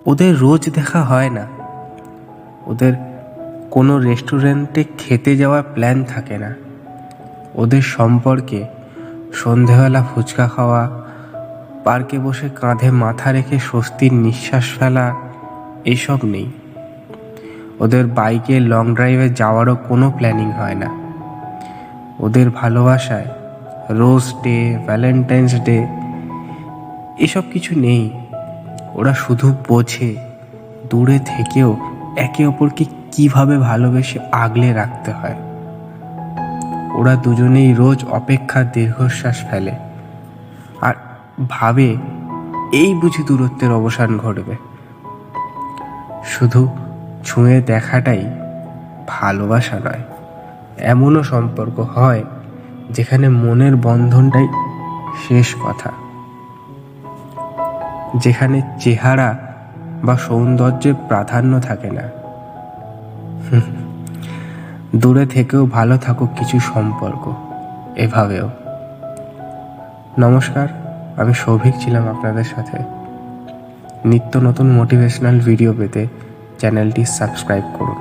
ওদের রোজ দেখা হয় না, ওদের কোনো রেস্টুরেন্টে খেতে যাওয়ার প্ল্যান থাকে না, ওদের সম্পর্কে সন্ধেবেলা ফুচকা খাওয়া, পার্কে বসে কাঁধে মাথা রেখে স্বস্তির নিঃশ্বাস ফেলা এইসব নেই। ওদের বাইকে লং ড্রাইভে যাওয়ারও কোনো প্ল্যানিং হয় না। ওদের ভালোবাসায় রোজ ডে, ভ্যালেন্টাইন্স ডে এসব কিছু নেই। ওরা শুধু বোঝে দূরে থেকেও একে অপরকে কিভাবে ভালোবেসে আগলে রাখতে হয়। ওরা দুজনেই রোজ অপেক্ষার দীর্ঘশ্বাস ফেলে আর ভাবে এই বুঝি দূরত্বের অবসান ঘটবে। শুধু ছুঁয়ে দেখাটাই ভালোবাসা নয়, এমনও সম্পর্ক হয় যেখানে মনের বন্ধনটাই শেষ কথা, যেখানে চেহারা বা সৌন্দর্যের প্রাধান্য থাকে না। দূরে থেকেও ভালো থাকুক কিছু সম্পর্ক, এভাবেও। নমস্কার, আমি সৌভিক ছিলাম আপনাদের সাথে। নিত্য নতুন মোটিভেশনাল ভিডিও পেতে চ্যানেলটি সাবস্ক্রাইব করুন।